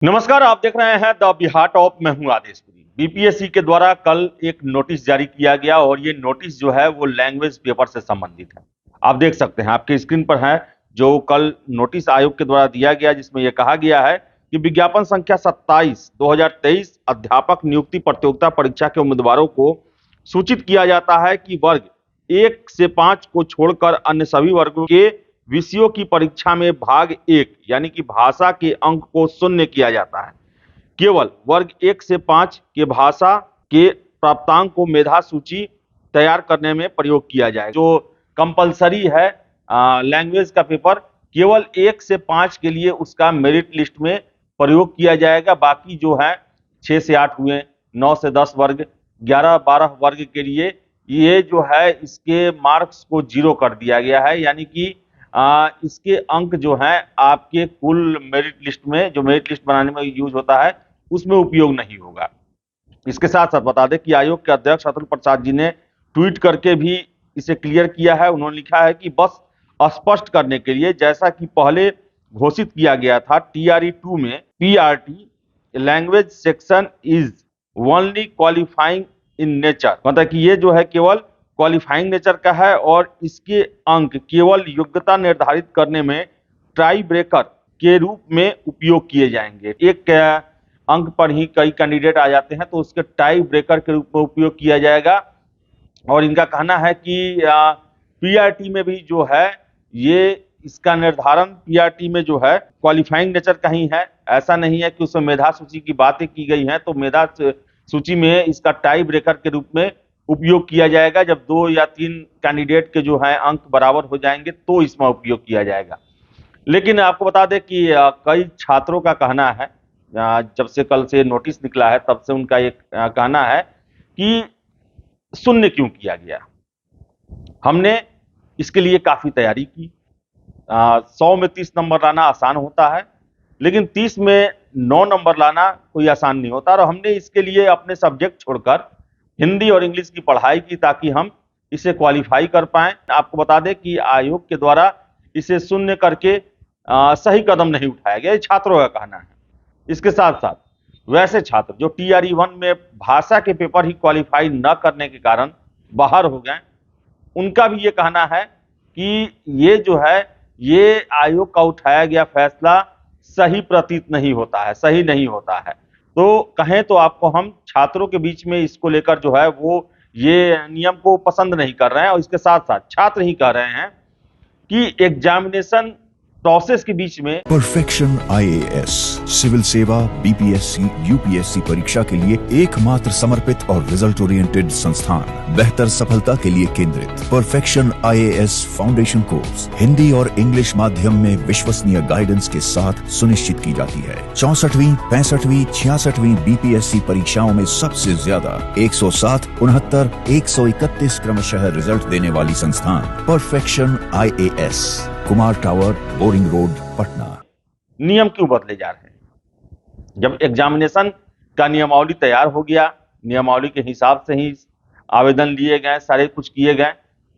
नमस्कार, आप देख रहे हैं द बिहार टॉप। मैं हूं आदेशपुरी। बीपीएससी के द्वारा कल एक नोटिस जारी किया गया और ये नोटिस जो है वो लैंग्वेज पेपर से संबंधित है। आप देख सकते हैं, आपके स्क्रीन पर है जो कल नोटिस आयोग के द्वारा दिया गया, जिसमें यह कहा गया है कि विज्ञापन संख्या 27/2023 अध्यापक नियुक्ति प्रतियोगिता परीक्षा के उम्मीदवारों को सूचित किया जाता है कि वर्ग 1 से 5 को छोड़कर अन्य सभी वर्गों के विषयों की परीक्षा में भाग 1 यानी कि भाषा के अंक को शून्य किया जाता है। केवल वर्ग 1 से 5 के भाषा के प्राप्तांक को मेधा सूची तैयार करने में प्रयोग किया जाए। जो कंपलसरी है लैंग्वेज का पेपर, केवल 1 से 5 के लिए उसका मेरिट लिस्ट में प्रयोग किया जाएगा। बाकी जो है 6 से 8 हुए, 9 से 10 वर्ग, 11-12 वर्ग के लिए ये जो है इसके मार्क्स को 0 कर दिया गया है। यानी कि इसके अंक जो हैं आपके कुल मेरिट लिस्ट में, जो मेरिट लिस्ट बनाने में यूज होता है, उसमें उपयोग नहीं होगा। इसके साथ साथ बता दें कि आयोग के अध्यक्ष अतुल प्रसाद जी ने ट्वीट करके भी इसे क्लियर किया है। उन्होंने लिखा है कि बस स्पष्ट करने के लिए, जैसा कि पहले घोषित किया गया था TRE 2 में, PRT language section is only qualifying in nature, मतलब कि ये जो है केवल क्वालिफाइंग नेचर का है और इसके अंक केवल योग्यता निर्धारित करने में ट्राई ब्रेकर के रूप में उपयोग किए जाएंगे। एक अंक पर ही कई कैंडिडेट आ जाते हैं तो उसके टाई ब्रेकर के रूप में उपयोग किया जाएगा। और इनका कहना है कि PRT में भी जो है ये इसका निर्धारण PRT में जो है क्वालिफाइंग नेचर का ही है। ऐसा नहीं है कि उसमें मेधा सूची की बातें की गई हैं, तो मेधा सूची में इसका टाई ब्रेकर के रूप में उपयोग किया जाएगा। जब 2 या 3 कैंडिडेट के जो है अंक बराबर हो जाएंगे तो इसमें उपयोग किया जाएगा। लेकिन आपको बता दें कि कई छात्रों का कहना है, जब से कल से नोटिस निकला है तब से उनका ये कहना है कि शून्य क्यों किया गया। हमने इसके लिए काफी तैयारी की। 100 में 30 नंबर लाना आसान होता है, लेकिन 30 में 9 नंबर लाना कोई आसान नहीं होता। और हमने इसके लिए अपने सब्जेक्ट छोड़कर हिंदी और इंग्लिश की पढ़ाई की ताकि हम इसे क्वालिफाई कर पाएं। आपको बता दें कि आयोग के द्वारा इसे शून्य करके सही कदम नहीं उठाया गया, ये छात्रों का कहना है। इसके साथ साथ वैसे छात्र जो TRE 1 में भाषा के पेपर ही क्वालिफाई न करने के कारण बाहर हो गए, उनका भी ये कहना है कि ये जो है ये आयोग का उठाया गया फैसला सही प्रतीत नहीं होता है, सही नहीं होता है। तो कहें तो आपको हम छात्रों के बीच में इसको लेकर जो है वो ये नियम को पसंद नहीं कर रहे हैं। और इसके साथ साथ छात्र ही कह रहे हैं कि एग्जामिनेशन प्रोसेस के बीच में परफेक्शन IAS सिविल सेवा BPSC UPSC परीक्षा के लिए एकमात्र समर्पित और रिजल्ट ओरिएंटेड संस्थान, बेहतर सफलता के लिए केंद्रित। Perfection IAS foundation course Hindi और इंग्लिश माध्यम में विश्वसनीय गाइडेंस के साथ सुनिश्चित की जाती है। 64वीं, 65वीं, 66वीं BPSC परीक्षाओं में सबसे ज्यादा 107, 69, 131 क्रमशः रिजल्ट देने वाली संस्थान perfection IAS, Kumar tower, boring road, Patna. नियम क्यों बदले जा रहे हैं? जब एग्जामिनेशन का नियमावली तैयार हो गया, नियमावली के हिसाब से ही आवेदन लिए गए, सारे कुछ किए गए,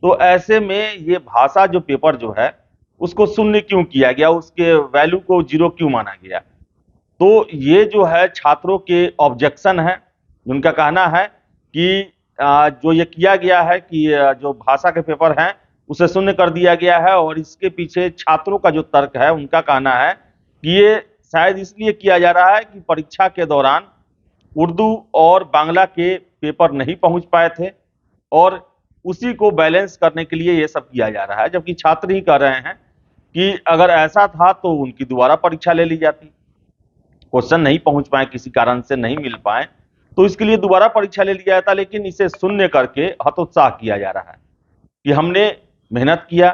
तो ऐसे में ये भाषा जो पेपर जो है उसको शून्य क्यों किया गया, उसके वैल्यू को 0 क्यों माना गया? तो ये जो है छात्रों के ऑब्जेक्शन है। उनका कहना है कि जो ये किया गया है कि जो भाषा के पेपर हैं उसे शून्य कर दिया गया है। और इसके पीछे छात्रों का जो तर्क है, उनका कहना है कि ये शायद इसलिए किया जा रहा है कि परीक्षा के दौरान उर्दू और बांग्ला के पेपर नहीं पहुंच पाए थे और उसी को बैलेंस करने के लिए ये सब किया जा रहा है। जबकि छात्र ही कह रहे हैं कि अगर ऐसा था तो उनकी दोबारा परीक्षा ले ली जाती। क्वेश्चन नहीं पहुंच पाए, किसी कारण से नहीं मिल पाए, तो इसके लिए दोबारा परीक्षा ले लिया जाता। लेकिन इसे शून्य करके हतोत्साह किया जा रहा है कि हमने मेहनत किया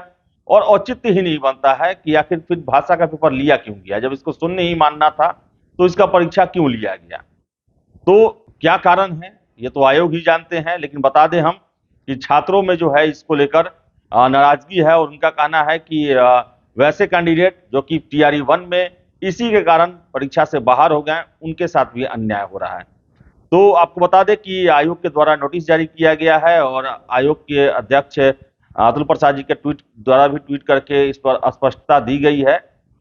और औचित्य ही नहीं बनता है कि आखिर फिर भाषा का पेपर लिया क्यों गया। जब इसको शून्य ही मानना था तो इसका परीक्षा क्यों लिया गया? तो क्या कारण है ये तो आयोग ही जानते हैं। लेकिन बता दें हम कि छात्रों में जो है इसको लेकर नाराजगी है और उनका कहना है कि वैसे कैंडिडेट जो कि TRE 1 में इसी के कारण परीक्षा से बाहर हो गए, उनके साथ भी अन्याय हो रहा है। तो आपको बता दें कि आयोग के द्वारा नोटिस जारी किया गया है और आयोग के अध्यक्ष अतुल प्रसाद जी के ट्वीट द्वारा भी ट्वीट करके इस पर स्पष्टता दी गई है।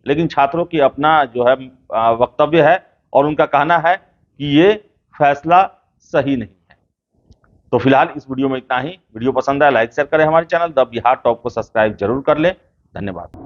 लेकिन छात्रों की अपना जो है वक्तव्य है और उनका कहना है कि ये फैसला सही नहीं है। तो फिलहाल इस वीडियो में इतना ही। वीडियो पसंद आया लाइक शेयर करें, हमारे चैनल द बिहार टॉप को सब्सक्राइब जरूर कर लें। धन्यवाद।